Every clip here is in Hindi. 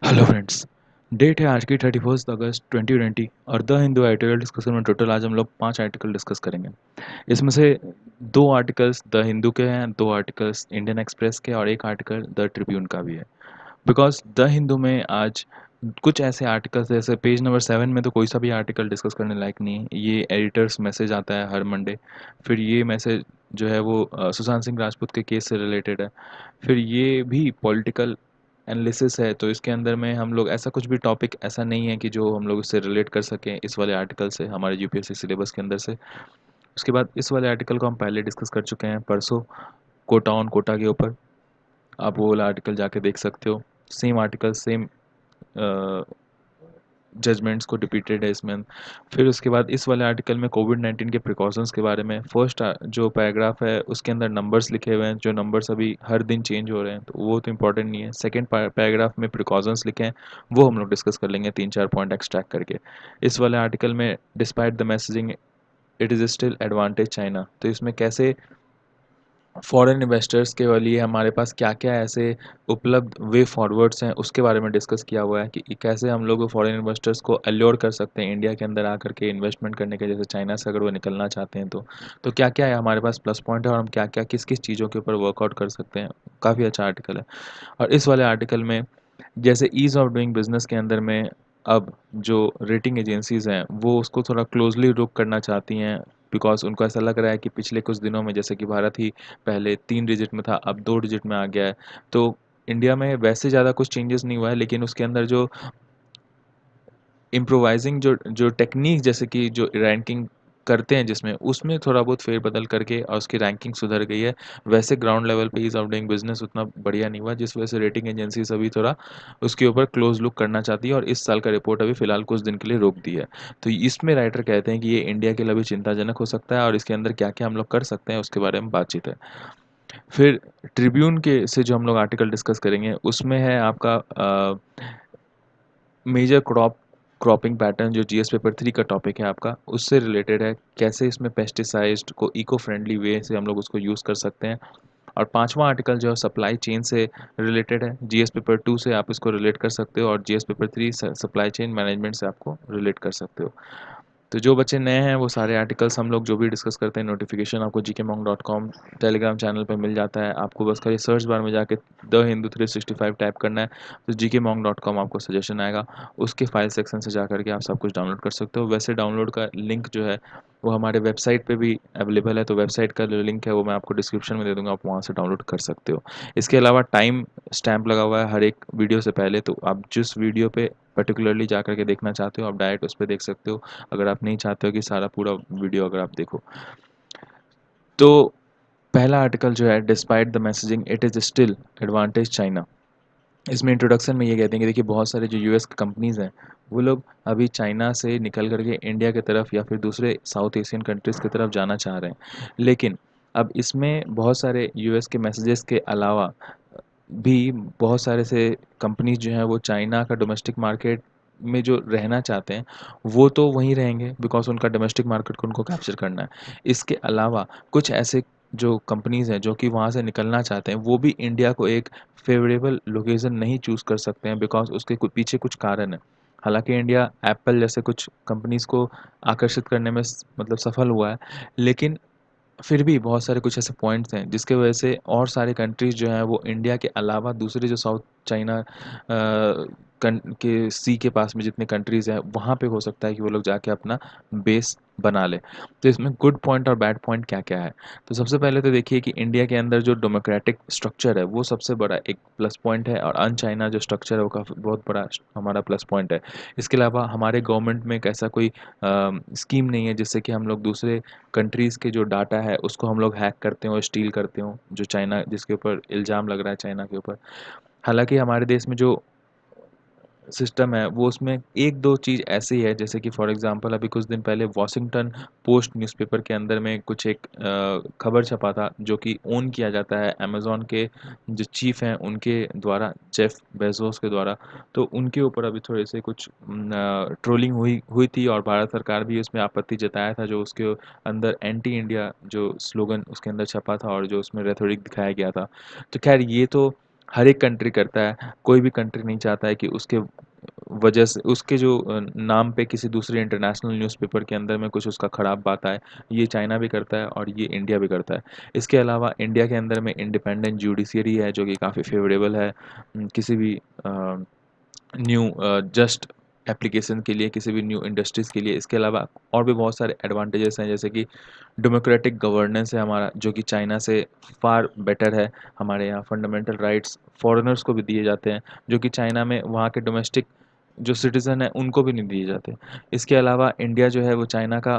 Hello friends. डेट है आज की 31 अगस्त 2020 और द हिंदू एडिटोरियल डिस्कशन में टोटल आज हम लोग 5 आर्टिकल डिस्कस करेंगे। इसमें से 2 आर्टिकल्स द हिंदू के हैं, 2 आर्टिकल्स इंडियन एक्सप्रेस के और एक आर्टिकल द ट्रिब्यून का भी है। बिकॉज द हिंदू में आज कुछ ऐसे आर्टिकल्स जैसे पेज नंबर 7 में तो कोई सा भी आर्टिकल डिस्कस करने लायक नहीं है। ये एडिटर्स मैसेज आता है हर मंडे। फिर ये मैसेज जो है वो सुशांत सिंह राजपूत के केस से रिलेटेड है। फिर ये भी पॉलिटिकल एनालिसिस है, तो इसके अंदर में हम लोग ऐसा कुछ भी टॉपिक ऐसा नहीं है कि जो हम लोग इससे रिलेट कर सकें इस वाले आर्टिकल से हमारे यूपीएससी सिलेबस के अंदर से। उसके बाद इस वाले आर्टिकल को हम पहले डिस्कस कर चुके हैं परसों, कोटा ऑन कोटा के ऊपर। आप वो वाला आर्टिकल जाके देख सकते हो। सेम आर्टिकल सेम जजमेंट्स को रिपीटेड है इसमें। फिर उसके बाद इस वाले आर्टिकल में कोविड-19 के प्रिकॉशंस के बारे में फर्स्ट जो पैराग्राफ है उसके अंदर नंबर्स लिखे हुए हैं, जो नंबर्स अभी हर दिन चेंज हो रहे हैं तो वो तो इंपॉर्टेंट नहीं है। सेकंड पैराग्राफ में प्रिकॉशंस लिखे हैं, वो हम लोग डिस्कस कर लेंगे 3-4 पॉइंट एक्सट्रैक्ट करके। इस वाले आर्टिकल में despite the messaging it is still advantage China, तो इसमें कैसे फॉरेन इन्वेस्टर्स के लिए हमारे पास क्या-क्या ऐसे उपलब्ध वे फॉरवर्ड्स हैं, उसके बारे में डिस्कस किया हुआ है कि कैसे हम लोग फॉरेन इन्वेस्टर्स को अल्योर कर सकते हैं इंडिया के अंदर आकर के इन्वेस्टमेंट करने के, जैसे चाइना से अगर वो निकलना चाहते हैं तो। तो क्या-क्या है हमारे पास प्लस पॉइंट है और हम क्या-क्या किस-किस चीज़ों के ऊपर वर्कआउट कर सकते हैं। काफ़ी अच्छा आर्टिकल है। और इस वाले आर्टिकल में जैसे ईज़ ऑफ डूइंग बिज़नेस के अंदर में अब जो रेटिंग एजेंसीज़ हैं, वो उसको थोड़ा क्लोज़ली लुक करना चाहती हैं, बिकॉज़ उनको ऐसा लग रहा है कि पिछले कुछ दिनों में जैसे कि भारत ही पहले 3 डिजिट में था, अब 2 डिजिट में आ गया है। तो इंडिया में वैसे ज़्यादा कुछ चेंजेस नहीं हुआ है, लेकिन उसके अंदर जो इम्प्रोवाइज़िंग जो जो टेक्नीक जैसे कि जो रैंकिंग करते हैं जिसमें, उसमें थोड़ा बहुत फेर-बदल करके और उसकी रैंकिंग सुधर गई है। वैसे ग्राउंड लेवल पे ईज़ ऑफ डूइंग बिज़नेस उतना बढ़िया नहीं हुआ, जिस वजह से रेटिंग एजेंसीज़ अभी थोड़ा उसके ऊपर क्लोज़ लुक करना चाहती है और इस साल का रिपोर्ट अभी फ़िलहाल कुछ दिन के लिए रोक दी है। तो इसमें राइटर कहते हैं कि ये इंडिया के लिए अभी चिंताजनक हो सकता है और इसके अंदर क्या-क्या हम लोग कर सकते हैं, उसके बारे में बातचीत है। फिर ट्रिब्यून के से जो हम लोग आर्टिकल डिस्कस करेंगे, उसमें है आपका मेजर क्रॉपिंग पैटर्न जो जीएस पेपर 3 का टॉपिक है आपका, उससे रिलेटेड है। कैसे इसमें पेस्टिसाइड को इको फ्रेंडली वे से हम लोग उसको यूज़ कर सकते हैं। और 5वां आर्टिकल जो है सप्लाई चेन से रिलेटेड है। जीएस पेपर 2 से आप इसको रिलेट कर सकते हो और जीएस पेपर 3 स सप्लाई चेन मैनेजमेंट से आपको रिलेट कर सकते हो। तो जो बच्चे नए हैं वो सारे आर्टिकल्स हम लोग जो भी डिस्कस करते हैं, नोटिफिकेशन आपको gkmonk.com टेलीग्राम चैनल पे मिल जाता है। आपको बस खाली सर्च बार में जाके द हिंदू 365 टाइप करना है, तो gkmonk.com आपको सजेशन आएगा। उसके फाइल सेक्शन से जा करके आप सब कुछ डाउनलोड कर सकते हो। वैसे डाउनलोड का लिंक जो है वो हमारे वेबसाइट पे भी अवेलेबल है, तो वेबसाइट का जो लिंक है वो मैं आपको डिस्क्रिप्शन में दे दूँगा, आप वहाँ से डाउनलोड कर सकते हो। इसके अलावा टाइम स्टैम्प लगा हुआ है हर एक वीडियो से पहले, तो आप जिस वीडियो पे पर्टिकुलरली जा कर के देखना चाहते हो, आप डायरेक्ट उस पे देख सकते हो, अगर आप नहीं चाहते हो कि सारा पूरा वीडियो अगर आप देखो। तो पहला आर्टिकल जो है despite the messaging it is still advantage China. इसमें इंट्रोडक्शन में ये कहते हैं कि देखिए बहुत सारे जो यूएस कंपनीज़ हैं, वो लोग अभी चाइना से निकल कर के इंडिया की तरफ या फिर दूसरे साउथ एशियन कंट्रीज़ की तरफ जाना चाह रहे हैं। लेकिन अब इसमें बहुत सारे यूएस के मैसेजेस के अलावा भी बहुत सारे से कंपनीज़ जो हैं वो चाइना का डोमेस्टिक मार्केट में जो रहना चाहते हैं, वो तो वहीं रहेंगे बिकॉज़ उनका डोमेस्टिक मार्केट को उनको कैप्चर करना है। इसके अलावा कुछ ऐसे जो कंपनीज़ हैं जो कि वहाँ से निकलना चाहते हैं, वो भी इंडिया को एक फ़ेवरेबल लोकेशन नहीं चूज़ कर सकते हैं बिकॉज़ उसके पीछे कुछ कारण हैं। हालाँकि इंडिया एप्पल जैसे कुछ कंपनीज़ को आकर्षित करने में मतलब सफल हुआ है, लेकिन फिर भी बहुत सारे कुछ ऐसे पॉइंट्स हैं जिसकी वजह से और सारे कंट्रीज़ जो हैं वो इंडिया के अलावा दूसरे जो साउथ चाइना के सी के पास में जितने कंट्रीज़ हैं वहाँ पे हो सकता है कि वो लोग जाके अपना बेस बना लें। तो इसमें गुड पॉइंट और बैड पॉइंट क्या-क्या है? तो सबसे पहले तो देखिए कि इंडिया के अंदर जो डेमोक्रेटिक स्ट्रक्चर है वो सबसे बड़ा एक प्लस पॉइंट है और अन-चाइना जो स्ट्रक्चर है वो काफ़ी बहुत बड़ा हमारा प्लस पॉइंट है। इसके अलावा हमारे गवर्नमेंट में एक ऐसा कोई स्कीम नहीं है जिससे कि हम लोग दूसरे कंट्रीज़ के जो डाटा है उसको हम लोग हैक करते हों, स्टील करते हों, जो चाइना जिसके ऊपर इल्ज़ाम लग रहा है चाइना के ऊपर। हालाँकि हमारे देश में जो सिस्टम है वो उसमें 1-2 चीज़ ऐसी है जैसे कि फॉर एग्ज़ाम्पल अभी कुछ दिन पहले वॉशिंगटन पोस्ट न्यूज़पेपर के अंदर में कुछ एक खबर छपा था जो कि ओन किया जाता है अमेज़न के जो चीफ़ हैं उनके द्वारा, जेफ बेज़ोस के द्वारा। तो उनके ऊपर अभी थोड़े से कुछ ट्रोलिंग हुई हुई थी और भारत सरकार भी उसमें आपत्ति जताया था, जो उसके अंदर एंटी इंडिया जो स्लोगन उसके अंदर छपा था और जो उसमें रेटोरिक दिखाया गया था। तो ख़ैर ये तो हर एक कंट्री करता है, कोई भी कंट्री नहीं चाहता है कि उसके वजह से उसके जो नाम पे किसी दूसरे इंटरनेशनल न्यूज़पेपर के अंदर में कुछ उसका ख़राब बात आए। ये चाइना भी करता है और ये इंडिया भी करता है। इसके अलावा इंडिया के अंदर में इंडिपेंडेंट जुडिशरी है जो कि काफ़ी फ़ेवरेबल है किसी भी न्यू जस्ट एप्लीकेशन के लिए, किसी भी न्यू इंडस्ट्रीज़ के लिए। इसके अलावा और भी बहुत सारे एडवांटेजेस हैं जैसे कि डेमोक्रेटिक गवर्नेंस है हमारा जो कि चाइना से फ़ार बेटर है। हमारे यहाँ फंडामेंटल राइट्स फ़ॉरेनर्स को भी दिए जाते हैं जो कि चाइना में वहाँ के डोमेस्टिक जो सिटीज़न हैं उनको भी नहीं दिए जाते। इसके अलावा इंडिया जो है वो चाइना का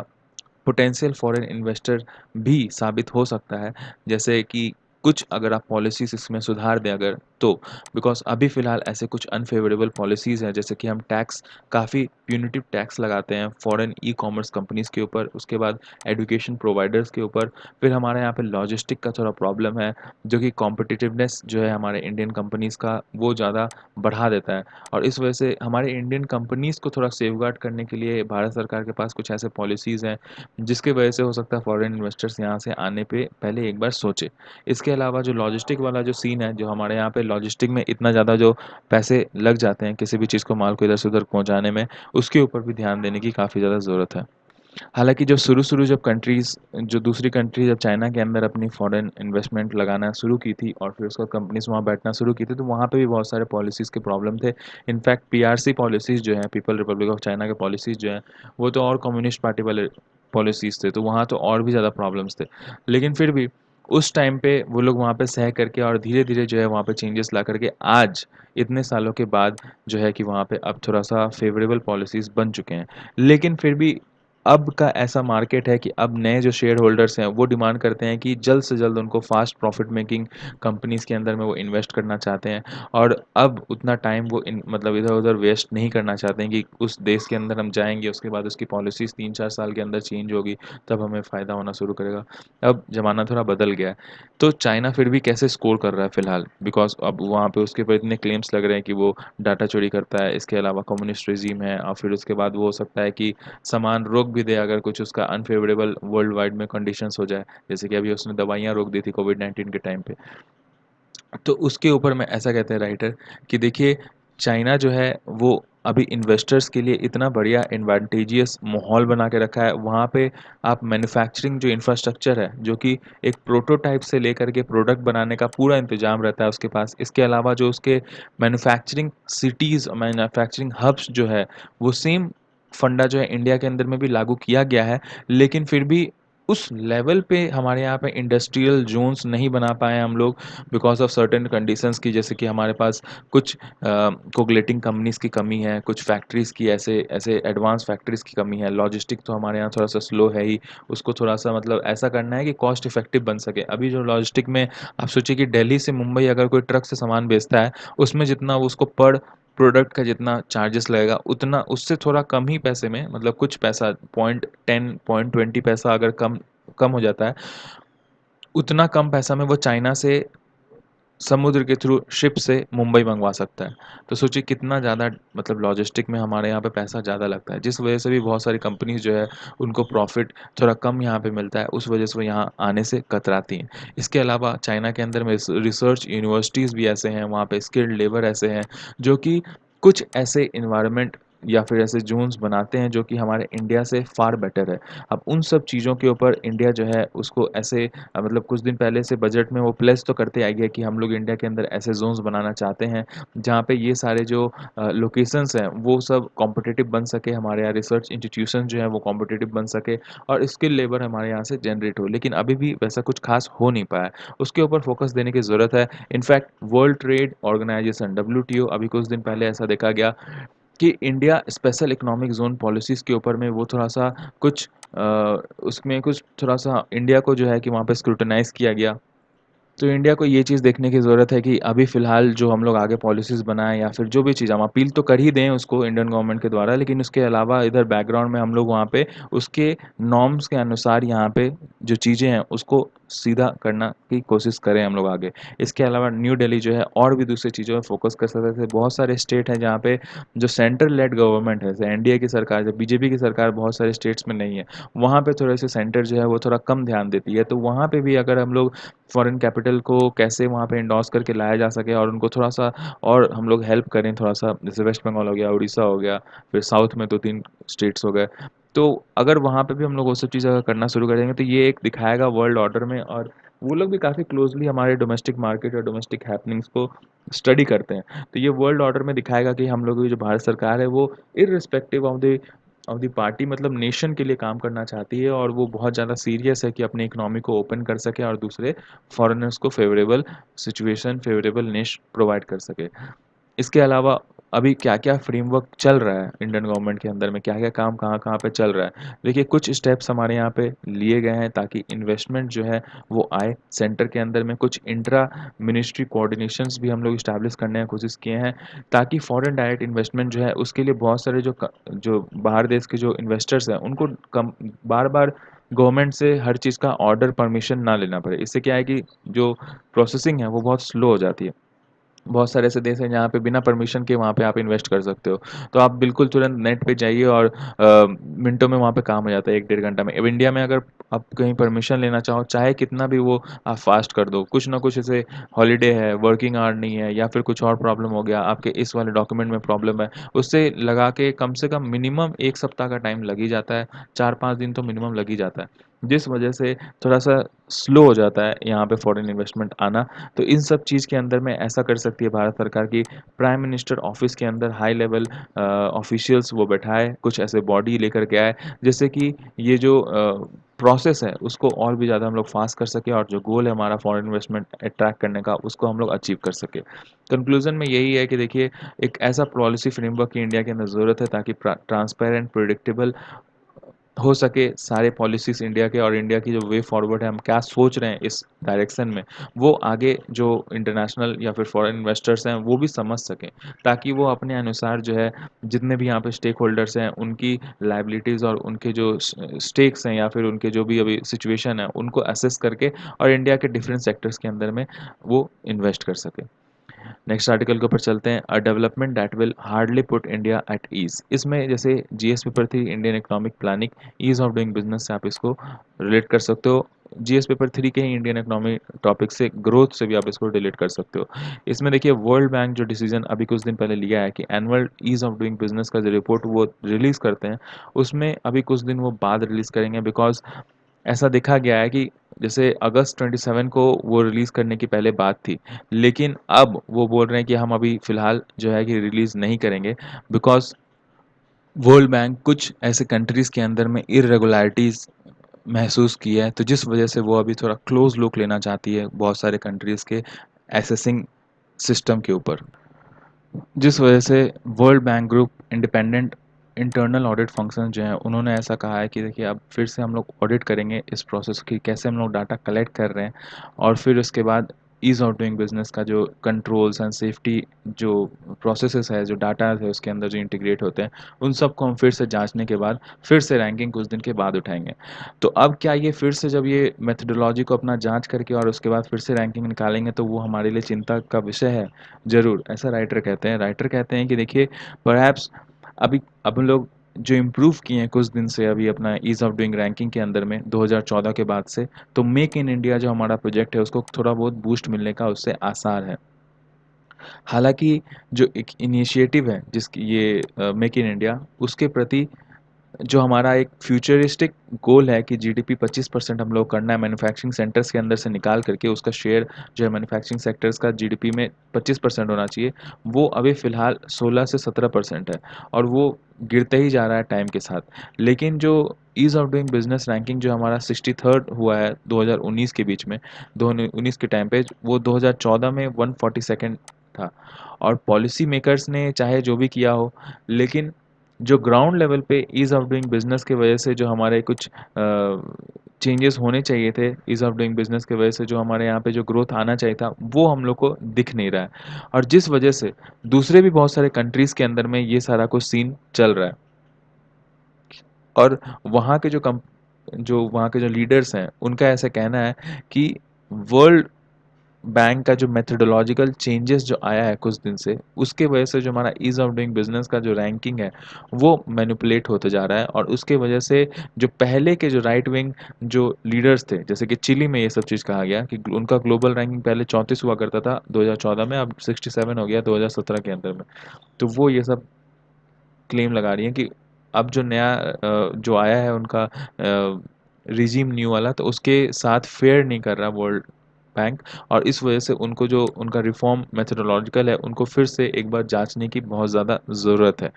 पोटेंशियल फॉरेन इन्वेस्टर भी साबित हो सकता है। जैसे कि कुछ अगर आप पॉलिसीज़ इसमें सुधार दें अगर तो, बिकॉज़ अभी फ़िलहाल ऐसे कुछ अनफ़ेवरेबल पॉलिसीज़ हैं जैसे कि हम टैक्स काफ़ी प्यूनिटिव टैक्स लगाते हैं फॉरेन ई-कॉमर्स कंपनीज़ के ऊपर, उसके बाद एजुकेशन प्रोवाइडर्स के ऊपर। फिर हमारे यहाँ पे लॉजिस्टिक का थोड़ा प्रॉब्लम है जो कि कॉम्पिटिटिवनेस जो है हमारे इंडियन कंपनीज़ का वो ज़्यादा बढ़ा देता है। और इस वजह से हमारे इंडियन कंपनीज़ को थोड़ा सेफगार्ड करने के लिए भारत सरकार के पास कुछ ऐसे पॉलिसीज़ हैं जिसकी वजह से हो सकता है फॉरेन इन्वेस्टर्स यहाँ से आने पे पहले एक बार सोचे। इसके अलावा जो लॉजिस्टिक वाला जो सीन है, जो हमारे यहाँ पे लॉजिस्टिक में इतना ज़्यादा जो पैसे लग जाते हैं किसी भी चीज़ को माल को इधर से उधर पहुँचाने में, उसके ऊपर भी ध्यान देने की काफ़ी ज़्यादा ज़रूरत है। हालाँकि जब शुरू-शुरू जब कंट्रीज़ जो दूसरी कंट्री जब चाइना के अंदर अपनी फॉरेन इन्वेस्टमेंट लगाना शुरू की थी और फिर उसके बाद कंपनीज़ वहाँ बैठना शुरू की थी, तो वहाँ पे भी बहुत सारे पॉलिसीज़ के प्रॉब्लम थे। इनफैक्ट पीआरसी पॉलिसीज़ जो हैं, पीपल रिपब्लिक ऑफ चाइना के पॉलिसीज़ जो हैं, वो तो और कम्युनिस्ट पार्टी वाले पॉलिसीज़ थे, तो वहाँ तो और भी ज़्यादा प्रॉब्लम्स थे। लेकिन फिर भी उस टाइम पे वो लोग वहाँ पे सह करके और धीरे-धीरे जो है वहाँ पे चेंजेस ला करके आज इतने सालों के बाद जो है कि वहाँ पे अब थोड़ा-सा फ़ेवरेबल पॉलिसीज़ बन चुके हैं। लेकिन फिर भी अब का ऐसा मार्केट है कि अब नए जो शेयर होल्डर्स हैं वो डिमांड करते हैं कि जल्द से जल्द उनको फास्ट प्रॉफिट मेकिंग कंपनीज़ के अंदर में वो इन्वेस्ट करना चाहते हैं और अब उतना टाइम वो मतलब इधर-उधर वेस्ट नहीं करना चाहते हैं कि उस देश के अंदर हम जाएँगे उसके बाद उसकी पॉलिसीज़ 3-4 साल के अंदर चेंज होगी तब हमें फ़ायदा होना शुरू करेगा। अब ज़माना थोड़ा बदल गया है। तो चाइना फिर भी कैसे स्कोर कर रहा है फ़िलहाल बिकॉज़ अब वहाँ पे उसके ऊपर इतने क्लेम्स लग रहे हैं कि वो डाटा चोरी करता है, इसके अलावा कम्युनिस्ट रेज़ीम है और फिर उसके बाद वो हो सकता है कि सामान रोक भी दे अगर कुछ उसका अनफ़ेवरेबल वर्ल्ड वाइड में कंडीशंस हो जाए। जैसे कि अभी उसने दवाइयाँ रोक दी थी कोविड-19 के टाइम पे। तो उसके ऊपर में ऐसा कहते हैं राइटर कि देखिए चाइना जो है वो अभी इन्वेस्टर्स के लिए इतना बढ़िया एडवांटेजियस माहौल बना के रखा है। वहाँ पे आप मैन्युफैक्चरिंग जो इंफ्रास्ट्रक्चर है, जो कि एक प्रोटोटाइप से लेकर के प्रोडक्ट बनाने का पूरा इंतज़ाम रहता है उसके पास। इसके अलावा जो उसके मैन्युफैक्चरिंग सिटीज़, मैन्युफैक्चरिंग हब्स जो है, वो सेम फंडा जो है इंडिया के अंदर में भी लागू किया गया है। लेकिन फिर भी उस लेवल पे हमारे यहाँ पे इंडस्ट्रियल ज़ोन्स नहीं बना पाए हैं हम लोग बिकॉज़ ऑफ सर्टेन कंडीशंस की जैसे कि हमारे पास कुछ कोगलेटिंग कंपनीज़ की कमी है, कुछ फैक्ट्रीज़ की ऐसे ऐसे एडवांस फैक्ट्रीज़ की कमी है, लॉजिस्टिक तो हमारे यहाँ थोड़ा-सा स्लो है ही, उसको थोड़ा-सा मतलब ऐसा करना है कि कॉस्ट इफेक्टिव बन सके। अभी जो लॉजिस्टिक में आप सोचिए कि दिल्ली से मुंबई अगर कोई ट्रक से सामान भेजता है, उसमें जितना उसको पर प्रोडक्ट का जितना चार्जेस लगेगा, उतना उससे थोड़ा कम ही पैसे में मतलब कुछ पैसा 0.10, 0.20 पैसा अगर कम कम हो जाता है, उतना कम पैसा में वो चाइना से समुद्र के थ्रू शिप से मुंबई मंगवा सकता है। तो सोचिए कितना ज़्यादा मतलब लॉजिस्टिक में हमारे यहाँ पे पैसा ज़्यादा लगता है, जिस वजह से भी बहुत सारी कंपनीज़ जो है उनको प्रॉफ़िट थोड़ा कम यहाँ पे मिलता है, उस वजह से वो यहाँ आने से कतराती हैं। इसके अलावा चाइना के अंदर में रिसर्च यूनिवर्सिटीज़ भी ऐसे हैं, वहाँ पे स्किल्ड लेबर ऐसे हैं, जो कि कुछ ऐसे एनवायरनमेंट या फिर ऐसे ज़ोन्स बनाते हैं जो कि हमारे इंडिया से फ़ार बेटर है। अब उन सब चीज़ों के ऊपर इंडिया जो है उसको ऐसे मतलब कुछ दिन पहले से बजट में वो प्लेस तो करते आई है कि हम लोग इंडिया के अंदर ऐसे ज़ोन्स बनाना चाहते हैं, जहाँ पे ये सारे जो लोकेशंस हैं, वो सब कॉम्पिटिटिव बन सके, हमारे यहाँ रिसर्च इंस्टीट्यूशन जो है वो कॉम्पिटिटिव बन सके और स्किल लेबर हमारे यहाँ से जनरेट हो। लेकिन अभी भी वैसा कुछ खास हो नहीं पाया है। उसके ऊपर फोकस देने की ज़रूरत है। In fact world trade organization WTO अभी कुछ दिन पहले ऐसा देखा गया कि India special economic zone policies के ऊपर में वो थोड़ा-सा कुछ अ, उसमें कुछ थोड़ा-सा इंडिया को जो है कि वहाँ पे स्क्रूटनाइज़ किया गया। तो इंडिया को ये चीज़ देखने की ज़रूरत है कि अभी फ़िलहाल जो हम लोग आगे पॉलिसीज़ बनाएँ या फिर जो भी चीज़ हम अपील तो कर ही दें उसको इंडियन गवर्नमेंट के द्वारा, लेकिन उसके अलावा इधर बैकग्राउंड में हम लोग वहाँ पे उसके नॉर्म्स के अनुसार यहाँ पे जो चीज़ें हैं उसको सीधा करना की कोशिश करें हम लोग आगे। इसके अलावा न्यू दिल्ली जो है और भी दूसरी चीज़ों में फ़ोकस कर सकते थे। बहुत सारे स्टेट हैं जहाँ पे जो सेंट्रल लेड गवर्नमेंट है, जैसे एनडीए की सरकार, जब बीजेपी की सरकार बहुत सारे स्टेट्स में नहीं है, वहाँ पे थोड़े-से सेंटर जो है वो थोड़ा कम ध्यान देती है। तो वहाँ पे भी अगर हम लोग फॉरेन कैपिटल को कैसे वहाँ पे एंडोर्स करके लाया जा सके और उनको थोड़ा-सा और हम लोग हेल्प करें थोड़ा-सा, जैसे वेस्ट बंगाल हो गया, उड़ीसा हो गया, फिर साउथ में 2-3 स्टेट्स हो गए। तो अगर वहाँ पे भी हम लोग वो सब चीज़ अगर करना शुरू कर देंगे तो ये एक दिखाएगा वर्ल्ड ऑर्डर में, और वो लोग भी काफ़ी क्लोज़ली हमारे डोमेस्टिक मार्केट और डोमेस्टिक हैपनिंग्स को स्टडी करते हैं। तो ये वर्ल्ड ऑर्डर में दिखाएगा कि हम लोगों की जो भारत सरकार है वो इर्रिस्पेक्टिव ऑफ द पार्टी, मतलब नेशन के लिए काम करना चाहती है, और वो बहुत ज़्यादा सीरियस है कि अपनी इकोनॉमी को ओपन कर सके और दूसरे फॉरेनर्स को फेवरेबल सिचुएशन, फेवरेबल निश प्रोवाइड कर सके। इसके अलावा अभी क्या-क्या फ्रेमवर्क चल रहा है इंडियन गवर्नमेंट के अंदर में, क्या-क्या काम कहाँ-कहाँ पे चल रहा है। देखिए कुछ स्टेप्स हमारे यहाँ पे लिए गए हैं ताकि इन्वेस्टमेंट जो है वो आए सेंटर के अंदर में। कुछ इंट्रा मिनिस्ट्री कोऑर्डिनेशंस भी हम लोग एस्टैब्लिश करने की कोशिश किए हैं ताकि फॉरेन डायरेक्ट इन्वेस्टमेंट जो है उसके लिए बहुत सारे जो बाहर देश के जो इन्वेस्टर्स हैं उनको कम बार-बार गवर्नमेंट से हर चीज़ का ऑर्डर परमिशन ना लेना पड़े। इससे क्या है कि जो प्रोसेसिंग है वो बहुत स्लो हो जाती है। बहुत सारे ऐसे देश हैं जहाँ पे बिना परमिशन के वहाँ पे आप इन्वेस्ट कर सकते हो। तो आप बिल्कुल तुरंत नेट पे जाइए और मिनटों में वहाँ पे काम हो जाता है 1 डेढ़ घंटा में। अब इंडिया में अगर आप कहीं परमिशन लेना चाहो, चाहे कितना भी वो आप फ़ास्ट कर दो, कुछ ना कुछ ऐसे हॉलिडे है, वर्किंग आवर नहीं है या फिर कुछ और प्रॉब्लम हो गया, आपके इस वाले डॉक्यूमेंट में प्रॉब्लम है, उससे लगा के कम से कम मिनिमम 1 सप्ताह का टाइम लग ही जाता है, 4-5 दिन तो मिनिमम लग ही जाता है। जिस वजह से थोड़ा-सा स्लो हो जाता है यहाँ पे फॉरेन इन्वेस्टमेंट आना। तो इन सब चीज़ के अंदर में ऐसा कर सकती है भारत सरकार कि प्राइम मिनिस्टर ऑफिस के अंदर हाई लेवल ऑफिशियल्स वो बैठाए, कुछ ऐसे बॉडी लेकर के आए, जिससे कि ये जो प्रोसेस है उसको और भी ज़्यादा हम लोग फास्ट कर सकें और जो गोल है हमारा फॉरेन इन्वेस्टमेंट अट्रैक्ट करने का उसको हम लोग अचीव कर सकें। कंक्लूजन में यही है कि देखिए एक ऐसा पॉलिसी फ्रेमवर्क की इंडिया के अंदर ज़रूरत है ताकि ट्रांसपेरेंट, प्रिडिक्टेबल हो सके सारे पॉलिसीज़ इंडिया के, और इंडिया की जो वे फॉरवर्ड है, हम क्या सोच रहे हैं इस डायरेक्शन में, वो आगे जो इंटरनेशनल या फिर फॉरेन इन्वेस्टर्स हैं वो भी समझ सकें, ताकि वो अपने अनुसार जो है जितने भी यहाँ पे स्टेक होल्डर्स हैं उनकी लायबिलिटीज़ और उनके जो स्टेक्स हैं या फिर उनके जो भी अभी सिचुएशन है उनको असेस करके और इंडिया के डिफरेंट सेक्टर्स के अंदर में वो इन्वेस्ट कर सके। नेक्स्ट आर्टिकल के ऊपर चलते हैं। A development that will hardly put India at ease. इसमें जैसे जीएस पेपर थी, Indian economic planning, ease of doing business से आप इसको रिलेट कर सकते हो। जीएस पेपर 3 के ही इंडियन इकोनॉमी टॉपिक से, ग्रोथ से भी आप इसको रिलेट कर सकते हो। इसमें देखिए वर्ल्ड बैंक जो डिसीजन अभी कुछ दिन पहले लिया है कि annual ease of doing business का जो रिपोर्ट वो रिलीज़ करते हैं, उसमें अभी कुछ दिन वो बाद रिलीज़ करेंगे, बिकॉज़ ऐसा देखा गया है कि जैसे अगस्त 27 को वो रिलीज़ करने की पहले बात थी, लेकिन अब वो बोल रहे हैं कि हम अभी फ़िलहाल जो है कि रिलीज़ नहीं करेंगे, बिकॉज़ वर्ल्ड बैंक कुछ ऐसे कंट्रीज़ के अंदर में इर्रेगुलरिटीज़ महसूस की है, तो जिस वजह से वो अभी थोड़ा क्लोज़ लुक लेना चाहती है बहुत सारे कंट्रीज़ के असेसिंग सिस्टम के ऊपर। जिस वजह से world bank group independent internal audit function जो है उन्होंने ऐसा कहा है कि देखिए अब फिर से हम लोग ऑडिट करेंगे इस प्रोसेस की, कैसे हम लोग डाटा कलेक्ट कर रहे हैं, और फिर उसके बाद ईज़ ऑफ डूइंग बिजनेस का जो कंट्रोल्स एंड सेफ्टी जो प्रोसेसेस है, जो डाटा है उसके अंदर जो इंटीग्रेट होते हैं, उन सब को हम फिर से जांचने के बाद फिर से रैंकिंग कुछ दिन के बाद उठाएंगे। तो अब क्या ये फिर से जब ये मेथडोलॉजी को अपना जांच करके और उसके बाद फिर से रैंकिंग निकालेंगे तो वो हमारे लिए चिंता का विषय है? ज़रूर, ऐसा राइटर कहते हैं। राइटर कहते हैं कि देखिए परहैप्स अभी अब हम लोग जो इम्प्रूव किए हैं कुछ दिन से अभी अपना ईज़ ऑफ डूइंग रैंकिंग के अंदर में 2014 के बाद से, तो मेक इन इंडिया जो हमारा प्रोजेक्ट है उसको थोड़ा बहुत बूस्ट मिलने का उससे आसार है। हालाँकि जो एक इनिशिएटिव है जिसकी ये मेक इन इंडिया, उसके प्रति जो हमारा एक फ्यूचरिस्टिक गोल है कि जीडीपी 25% हम लोग करना है मैन्युफैक्चरिंग सेंटर्स के अंदर से निकाल करके, उसका शेयर जो है मैन्युफैक्चरिंग सेक्टर्स का जीडीपी में 25% होना चाहिए, वो अभी फ़िलहाल 16 से 17% है, और वो गिरते ही जा रहा है टाइम के साथ। लेकिन जो ease of doing business ranking जो हमारा 63rd हुआ है 2019 के बीच में, 2019 के टाइम पे वो 2014 में 142nd था। और पॉलिसी मेकर्स ने चाहे जो भी किया हो, लेकिन जो ग्राउंड लेवल पे ईज़ ऑफ डूइंग बिज़नेस की वजह से जो हमारे कुछ चेंजेस होने चाहिए थे, ईज़ ऑफ डूइंग बिज़नेस की वजह से जो हमारे यहाँ पे जो ग्रोथ आना चाहिए था, वो हम लोग को दिख नहीं रहा है। और जिस वजह से दूसरे भी बहुत सारे कंट्रीज़ के अंदर में ये सारा कुछ सीन चल रहा है। और वहाँ के जो जो वहाँ के जो लीडर्स हैं उनका ऐसा कहना है कि वर्ल्ड बैंक का जो मेथोडोलॉजिकल चेंजेस जो आया है कुछ दिन से, उसके वजह से जो हमारा ईज़ ऑफ डूइंग बिज़नेस का जो रैंकिंग है, वो मैनिपुलेट होते जा रहा है। और उसके वजह से जो पहले के जो राइट विंग जो लीडर्स थे, जैसे कि चिली में ये सब चीज़ कहा गया कि उनका ग्लोबल रैंकिंग पहले 34 हुआ करता था 2014 में, अब 67 हो गया 2017 के अंदर में। तो वो ये सब क्लेम लगा रही हैं कि अब जो नया जो आया है उनका रिजीम न्यू वाला, तो उसके साथ फेयर नहीं कर रहा वर्ल्ड बैंक। और इस वजह से उनको जो उनका रिफॉर्म मेथोडोलॉजिकल है उनको फिर से एक बार जांचने की बहुत ज़्यादा ज़रूरत है।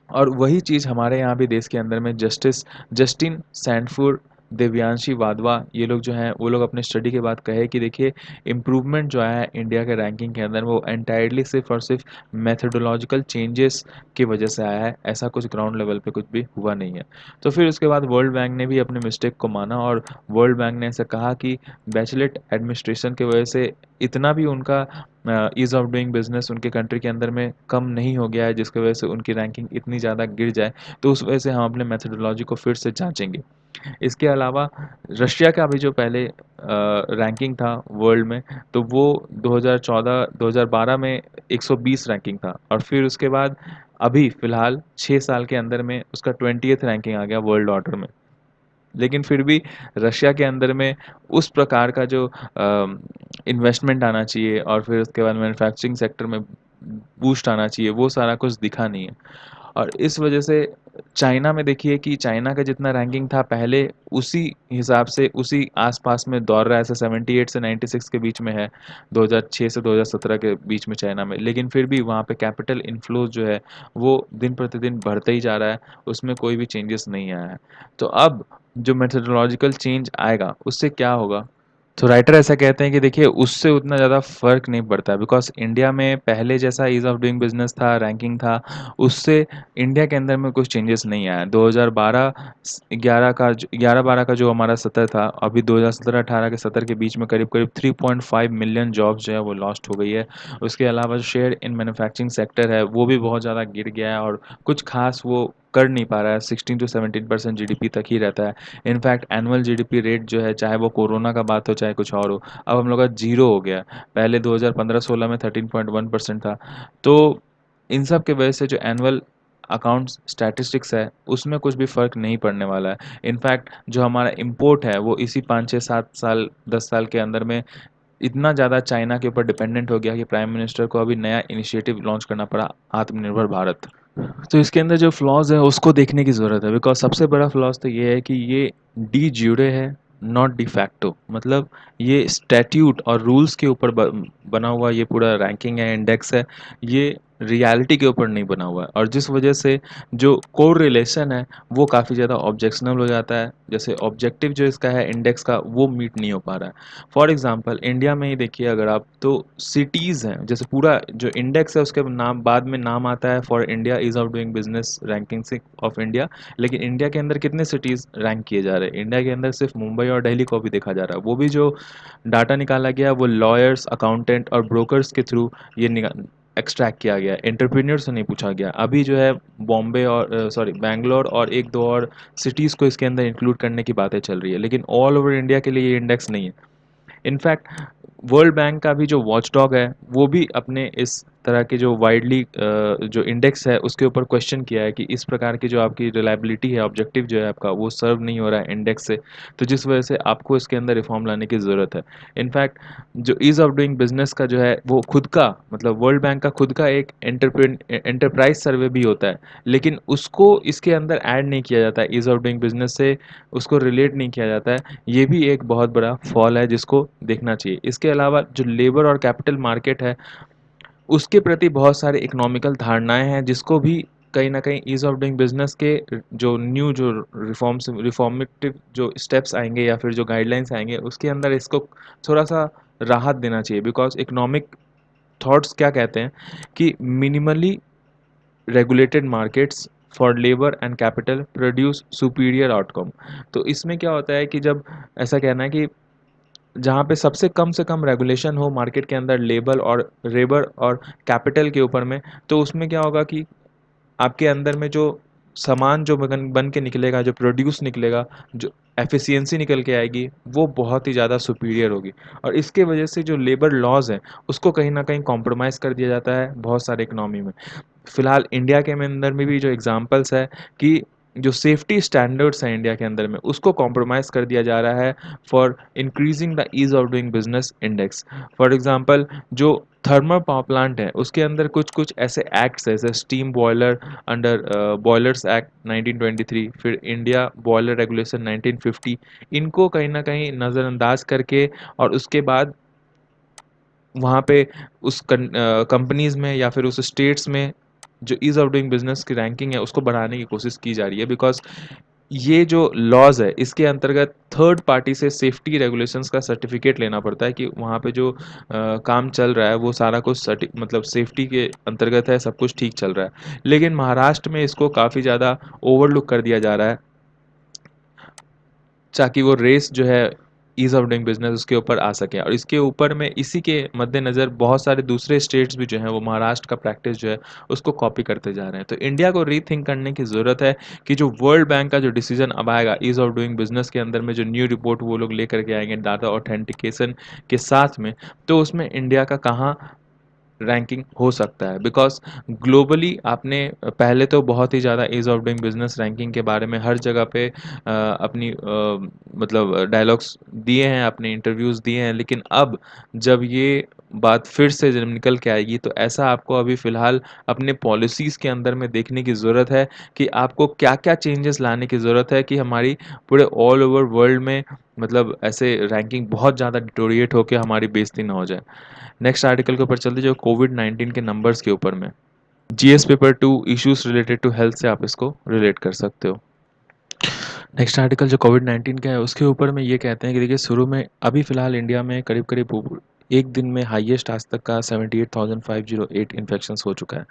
और वही चीज़ हमारे यहाँ भी देश के अंदर में जस्टिन सैंडफोर्ड, देवयांशी वाधवा, ये लोग जो हैं वो लोग अपने स्टडी के बाद कहे कि देखिए इम्प्रूवमेंट जो आया है इंडिया के रैंकिंग के अंदर वो एंटायरली सिर्फ और सिर्फ मेथोडोलॉजिकल चेंजेस की वजह से आया है, ऐसा कुछ ग्राउंड लेवल पे कुछ भी हुआ नहीं है। तो फिर उसके बाद वर्ल्ड बैंक ने भी अपने मिस्टेक को माना और वर्ल्ड बैंक ने ऐसा कहा कि बैचलर एडमिनिस्ट्रेशन की वजह से इतना भी उनका ईज़ ऑफ डूइंग बिज़नेस उनके कंट्री के अंदर में कम नहीं हो गया है जिसकी वजह से उनकी रैंकिंग इतनी ज़्यादा गिर जाए, तो उस वजह से हम अपने मेथोडोलॉजी को फिर से जांचेंगे। इसके अलावा रशिया का भी जो पहले रैंकिंग था वर्ल्ड में, तो वो 2014-2012 में 120 रैंकिंग था और फिर उसके बाद अभी फ़िलहाल 6 साल के अंदर में उसका 20th रैंकिंग आ गया वर्ल्ड ऑर्डर में। लेकिन फिर भी रशिया के अंदर में उस प्रकार का जो इन्वेस्टमेंट आना चाहिए और फिर उसके बाद मैन्युफैक्चरिंग सेक्टर में बूस्ट आना चाहिए, वो सारा कुछ दिखा नहीं है। और इस वजह से चाइना में देखिए कि चाइना का जितना रैंकिंग था पहले, उसी हिसाब से उसी आसपास में दौड़ रहा है, ऐसे 78 से 96 के बीच में है 2006 से 2017 के बीच में चाइना में। लेकिन फिर भी वहाँ पे कैपिटल इन्फ्लोज जो है वो दिन प्रतिदिन बढ़ते ही जा रहा है, उसमें कोई भी चेंजेस नहीं आया है। तो अब जो मेथोडोलॉजिकल चेंज आएगा उससे क्या होगा? तो राइटर ऐसा कहते हैं कि देखिए उससे उतना ज़्यादा फ़र्क नहीं पड़ता है, बिकॉज़ इंडिया में पहले जैसा ईज़ ऑफ डूइंग बिज़नेस था, रैंकिंग था, उससे इंडिया के अंदर में कुछ चेंजेस नहीं आया। 2012 11-12 का जो हमारा सत्र था, अभी 2017-18 के सत्र के बीच में करीब-करीब 3.5 मिलियन जॉब्स जो है वो लॉस्ट हो गई है। उसके अलावा जो शेयर इन मैन्युफैक्चरिंग सेक्टर है वो भी बहुत ज़्यादा गिर गया है और कुछ ख़ास वो कर नहीं पा रहा है, 16 टू 17% जीडीपी तक ही रहता है। इनफैक्ट एनुअल जीडीपी रेट जो है, चाहे वो कोरोना का बात हो चाहे कुछ और हो, अब हम लोग का ज़ीरो हो गया है। पहले 2015-16 में 13.1% था। तो इन सब की वजह से जो एनुअल अकाउंट्स स्टैटिस्टिक्स है, उसमें कुछ भी फ़र्क नहीं पड़ने वाला है। इनफैक्ट जो हमारा इम्पोर्ट है, वो इसी 5, 6, 7 साल, 10 साल के अंदर में इतना ज़्यादा चाइना के ऊपर डिपेंडेंट हो गया कि प्राइम मिनिस्टर को अभी नया इनिशिएटिव लॉन्च करना पड़ा, आत्मनिर्भर भारत। तो इसके अंदर जो फ्लॉज़ हैं उसको देखने की ज़रूरत है, बिकॉज़ सबसे बड़ा फ्लॉज़ तो ये है कि ये डी ज्यूरे है, नॉट डी फैक्टो। मतलब ये स्टैट्यूट और रूल्स के ऊपर बना हुआ ये पूरा रैंकिंग है, इंडेक्स है, ये रियलिटी के ऊपर नहीं बना हुआ है और जिस वजह से जो कोरिलेशन है वो काफ़ी ज़्यादा ऑब्जेक्शनल हो जाता है। जैसे ऑब्जेक्टिव जो इसका है इंडेक्स का, वो मीट नहीं हो पा रहा है। फॉर एग्ज़ाम्पल इंडिया में ही देखिए अगर आप, तो सिटीज़ हैं, जैसे पूरा जो इंडेक्स है उसके नाम बाद में नाम आता है for India ease of doing business ranking से ऑफ इंडिया, लेकिन इंडिया के अंदर कितने सिटीज़ रैंक किए जा रहे हैं? इंडिया के अंदर सिर्फ मुंबई और दिल्ली को भी देखा जा रहा है। वो भी जो डाटा निकाला गया वो लॉयर्स, अकाउंटेंट और ब्रोकर्स के थ्रू ये एक्सट्रैक्ट किया गया, एंटरप्रेन्योर से नहीं पूछा गया। अभी जो है बॉम्बे और सॉरी बैंगलोर और एक दो और सिटीज़ को इसके अंदर इंक्लूड करने की बातें चल रही है, लेकिन ऑल ओवर इंडिया के लिए ये इंडेक्स नहीं है। इनफैक्ट वर्ल्ड बैंक का भी जो वॉचडॉग है वो भी अपने इस तरह के जो वाइडली जो इंडेक्स है उसके ऊपर क्वेश्चन किया है कि इस प्रकार की जो आपकी रिलायबिलिटी है, ऑब्जेक्टिव जो है आपका, वो सर्व नहीं हो रहा है इंडेक्स से, तो जिस वजह से आपको इसके अंदर रिफॉर्म लाने की ज़रूरत है। इनफैक्ट जो ईज़ ऑफ डूइंग बिजनेस का जो है वो खुद का, मतलब वर्ल्ड बैंक का खुद का एक एंटरप्राइज सर्वे भी होता है, लेकिन उसको इसके अंदर ऐड नहीं किया जाता है, ईज़ ऑफ डूइंग बिजनेस से उसको रिलेट नहीं किया जाता है। ये भी एक बहुत बड़ा फॉल है जिसको देखना चाहिए। इसके अलावा जो लेबर और कैपिटल मार्केट है, उसके प्रति बहुत सारे इकोनॉमिकल धारणाएँ हैं जिसको भी कहीं न कहीं ईज़ ऑफ डूइंग बिज़नेस के जो न्यू जो रिफॉर्मेटिव जो स्टेप्स आएँगे या फिर जो गाइडलाइंस आएँगे, उसके अंदर इसको थोड़ा-सा राहत देना चाहिए, बिकॉज़ इकोनॉमिक थॉट्स क्या कहते हैं कि minimally regulated markets for labour and capital produce superior outcome. तो इसमें क्या होता है कि जब ऐसा कहना है कि जहाँ पे सबसे कम से कम रेगुलेशन हो मार्केट के अंदर लेबर और कैपिटल के ऊपर में, तो उसमें क्या होगा कि आपके अंदर में जो सामान जो बन बन के निकलेगा, जो प्रोड्यूस निकलेगा, जो एफिशिएंसी निकल के आएगी, वो बहुत ही ज़्यादा सुपीरियर होगी। और इसके वजह से जो लेबर लॉज़ हैं, उसको कहीं न कहीं कॉम्प्रोमाइज़ कर दिया जाता है बहुत सारे इकोनॉमी में। फिलहाल इंडिया के में अंदर में भी जो एग्जांपल्स है कि जो सेफ्टी स्टैंडर्ड्स हैं इंडिया के अंदर में, उसको कॉम्प्रोमाइज़ कर दिया जा रहा है for increasing the ease of doing business index. For example, जो थर्मल पावर प्लांट है उसके अंदर कुछ कुछ ऐसे एक्ट्स है, जैसे steam boiler under boilers act 1923, फिर इंडिया बॉयलर रेगुलेशन 1950, इनको कहीं ना कहीं नज़रअंदाज करके और उसके बाद वहाँ पे उस कंपनीज़ में या फिर उस स्टेट्स में जो ईज़ ऑफ डूइंग बिजनेस की रैंकिंग है उसको बढ़ाने की कोशिश की जा रही है। बिकॉज ये जो लॉज है इसके अंतर्गत थर्ड पार्टी से सेफ्टी रेगुलेशंस का सर्टिफिकेट लेना पड़ता है कि वहाँ पे जो काम चल रहा है वो सारा कुछ मतलब सेफ्टी के अंतर्गत है, सब कुछ ठीक चल रहा है। लेकिन महाराष्ट्र में इसको काफ़ी ज़्यादा ओवरलुक कर दिया जा रहा है, ताकि वो रेस जो है ईज़ ऑफ डूइंग बिजनेस उसके ऊपर आ सके। और इसके ऊपर में इसी के मद्देनज़र बहुत सारे दूसरे स्टेट्स भी जो हैं वो महाराष्ट्र का प्रैक्टिस जो है उसको कॉपी करते जा रहे हैं। तो इंडिया को रीथिंक करने की ज़रूरत है कि जो वर्ल्ड बैंक का जो डिसीजन अब आएगा ईज़ ऑफ डूइंग बिजनेस के अंदर में, जो न्यू रिपोर्ट वो लोग लेकर के आएंगे डाटा ऑथेंटिकेशन के साथ में, तो उसमें इंडिया का कहाँ रैंकिंग हो सकता है। बिकॉज ग्लोबली आपने पहले तो बहुत ही ज़्यादा ease of doing business ranking के बारे में हर जगह पे अपनी मतलब डायलॉग्स दिए हैं, अपने इंटरव्यूज़ दिए हैं, लेकिन अब जब ये बात फिर से जब निकल के आएगी तो ऐसा आपको अभी फ़िलहाल अपने पॉलिसीज़ के अंदर में देखने की ज़रूरत है कि आपको क्या क्या चेंजेस लाने की ज़रूरत है कि हमारी पूरे ऑल ओवर वर्ल्ड में मतलब ऐसे रैंकिंग बहुत ज़्यादा डिटोरिएट होकर हमारी बेइज्जती ना हो जाए। नेक्स्ट आर्टिकल के ऊपर चलते, जो कोविड-19 के नंबर्स के ऊपर में। GS paper 2 issues related to health से आप इसको रिलेट कर सकते हो। नेक्स्ट आर्टिकल जो कोविड-19 का है उसके ऊपर में ये कहते हैं कि देखिए, शुरू में अभी फ़िलहाल इंडिया में करीब-करीब एक दिन में हाईएस्ट आज तक का 78,508 इन्फेक्शंस हो चुका है।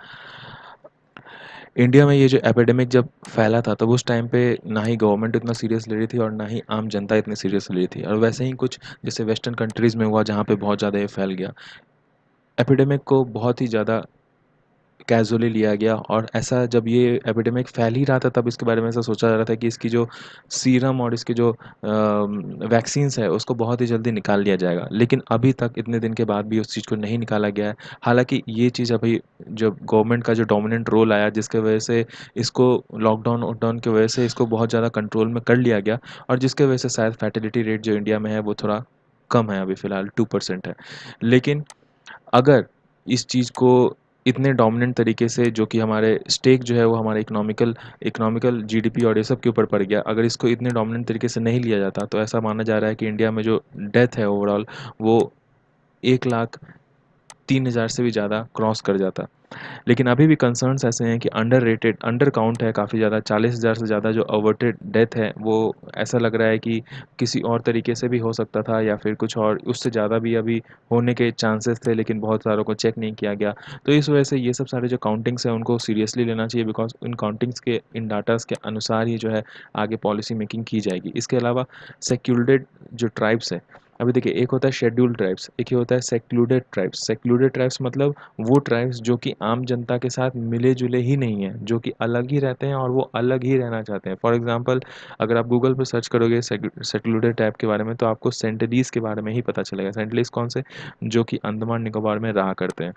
इंडिया में ये जो एपिडेमिक जब फैला था तब उस टाइम पे ना ही गवर्नमेंट इतना सीरियस ले रही थी और ना ही आम जनता इतनी सीरियस ले रही थी, और वैसे ही कुछ जैसे वेस्टर्न कंट्रीज़ में हुआ जहाँ पे बहुत ज़्यादा ये फैल गया। एपिडेमिक को बहुत ही ज़्यादा कैज़ुअली लिया गया, और ऐसा जब ये एपिडेमिक फैल ही रहा था तब इसके बारे में ऐसा सोचा जा रहा था कि इसकी जो सीरम और इसके जो वैक्सीन्स है उसको बहुत ही जल्दी निकाल लिया जाएगा, लेकिन अभी तक इतने दिन के बाद भी उस चीज़ को नहीं निकाला गया है। हालांकि ये चीज़ अभी जब गवर्नमेंट का जो डोमिनेंट रोल आया जिसके वजह से इसको लॉकडाउन वॉकडाउन की वजह से इसको बहुत ज़्यादा कंट्रोल में कर लिया गया, और जिसके वजह से शायद फर्टिलिटी रेट जो इंडिया में है वो थोड़ा कम है, अभी फ़िलहाल 2% है। लेकिन अगर इस चीज़ को इतने डोमिनेंट तरीके से, जो कि हमारे स्टेक जो है वो हमारे इकोनॉमिकल जीडीपी और ये सब के ऊपर पड़ गया, अगर इसको इतने डोमिनेंट तरीके से नहीं लिया जाता तो ऐसा माना जा रहा है कि इंडिया में जो डेथ है ओवरऑल वो 1,03,000 से भी ज़्यादा क्रॉस कर जाता। लेकिन अभी भी कंसर्न्स ऐसे हैं कि अंडर काउंट है काफ़ी ज़्यादा, 40,000 से ज़्यादा जो अवर्टेड डेथ है वो ऐसा लग रहा है कि किसी और तरीके से भी हो सकता था, या फिर कुछ और उससे ज़्यादा भी अभी होने के चांसेस थे, लेकिन बहुत सारों को चेक नहीं किया गया। तो इस वजह से ये सब सारे जो काउंटिंग्स हैं उनको सीरियसली लेना चाहिए, बिकॉज इन काउंटिंग्स के इन डाटाज़ के अनुसार ही जो है आगे पॉलिसी मेकिंग की जाएगी। इसके अलावा सेक्यूल्डेड जो ट्राइब्स हैं, अभी देखिए, एक होता है शेड्यूल्ड ट्राइब्स, एक ही होता है सेक्लूडेड ट्राइब्स। सेक्लूडेड ट्राइब्स मतलब वो ट्राइब्स जो कि आम जनता के साथ मिले-जुले ही नहीं हैं, जो कि अलग ही रहते हैं और वो अलग ही रहना चाहते हैं। फॉर एग्ज़ाम्पल, अगर आप गूगल पे सर्च करोगे सेक्लूडेड ट्राइब के बारे में तो आपको सेंटिनीज़ के बारे में ही पता चलेगा। सेंटिनीज़ कौन से? जो कि अंडमान निकोबार में रहा करते हैं।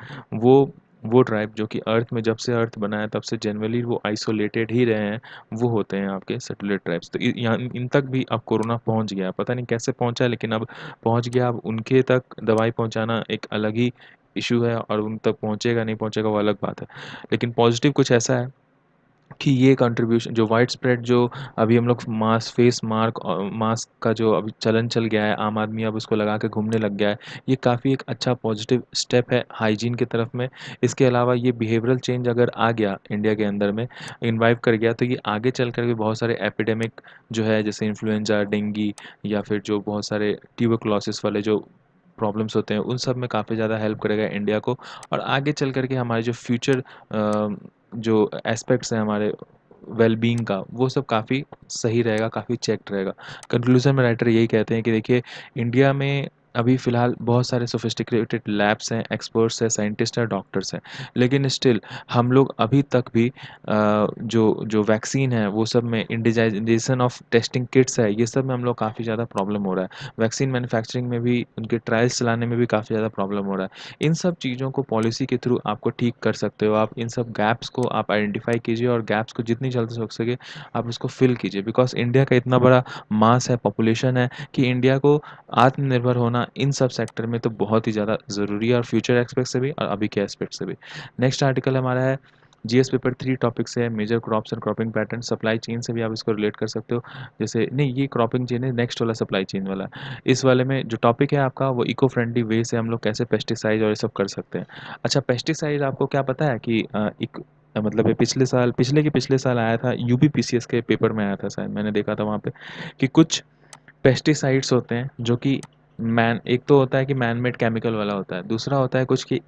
वो ट्राइब जो कि अर्थ में, जब से अर्थ बना है तब से जनरली वो आइसोलेटेड ही रहे हैं, वो होते हैं आपके सेटेलाइट ट्राइब्स। तो यहाँ इन तक भी अब कोरोना पहुँच गया, पता नहीं कैसे पहुँचा है, लेकिन अब पहुँच गया। अब उनके तक दवाई पहुँचाना एक अलग ही इशू है, और उन तक पहुँचेगा नहीं पहुँचेगा वो अलग बात है। लेकिन पॉजिटिव कुछ ऐसा है कि ये कंट्रीब्यूशन जो वाइड स्प्रेड, जो अभी हम लोग मास्क का जो अभी चलन चल गया है, आम आदमी अब उसको लगा के घूमने लग गया है, ये काफ़ी एक अच्छा पॉजिटिव स्टेप है हाइजीन की तरफ में। इसके अलावा ये बिहेवियरल चेंज अगर आ गया इंडिया के अंदर में, इन्वाइव कर गया, तो ये आगे चल कर भी बहुत सारे एपिडेमिक जो है, जैसे इन्फ्लुएंजा, डेंगू, या फिर जो बहुत सारे ट्यूबरकुलोसिस वाले जो प्रॉब्लम्स होते हैं, उन सब में काफ़ी ज़्यादा हेल्प करेगा इंडिया को। और आगे चल कर के हमारे जो फ्यूचर जो एस्पेक्ट्स हैं हमारे वेलबींग का, वो सब काफ़ी सही रहेगा, काफ़ी चेक्ड रहेगा। कंक्लूज़न में राइटर यही कहते हैं कि देखिए, इंडिया में अभी फ़िलहाल बहुत सारे सोफिस्टिकेटेड लैब्स हैं, एक्सपर्ट्स हैं, साइंटिस्ट हैं, डॉक्टर्स हैं। लेकिन स्टिल हम लोग अभी तक भी जो जो वैक्सीन है वो सब में इंडिजाइजेशन ऑफ टेस्टिंग किट्स है, ये सब में हम लोग काफ़ी ज़्यादा प्रॉब्लम हो रहा है। वैक्सीन मैन्युफैक्चरिंग में भी उनके ट्रायल्स चलाने में भी काफ़ी ज़्यादा प्रॉब्लम हो रहा है। इन सब चीज़ों को पॉलिसी के थ्रू आपको ठीक कर सकते हो। आप इन सब गैप्स को आप आइडेंटिफ़ाई कीजिए और गैप्स को जितनी जल्दी हो सके आप उसको फ़िल कीजिए। बिकॉज़ इंडिया का इतना बड़ा मास है, पॉपुलेशन है कि इंडिया को आत्मनिर्भर होना इन सब सेक्टर में तो बहुत ही ज़्यादा ज़रूरी है और फ्यूचर एस्पेक्ट से भी और अभी के एस्पेक्ट से भी। नेक्स्ट आर्टिकल हमारा है जीएस पेपर 3 टॉपिक से है major crops and cropping pattern. Supply chain से भी आप इसको रिलेट कर सकते हो। जैसे नहीं, ये क्रॉपिंग चेन है, नेक्स्ट वाला सप्लाई चेन वाला। इस वाले में जो टॉपिक है आपका वो इको फ्रेंडली वे से हम लोग कैसे पेस्टिसाइड और ये सब कर सकते हैं। अच्छा, पेस्टिसाइड आपको क्या पता है कि मतलब ये पिछले साल पिछले के पिछले साल आया था, यूपी पीसीएस के पेपर में आया था शायद, मैंने देखा था वहाँ पे कि कुछ पेस्टिसाइड्स होते हैं जो कि मैन एक तो होता है कि मैन मेड केमिकल वाला होता है, दूसरा होता है कुछ कि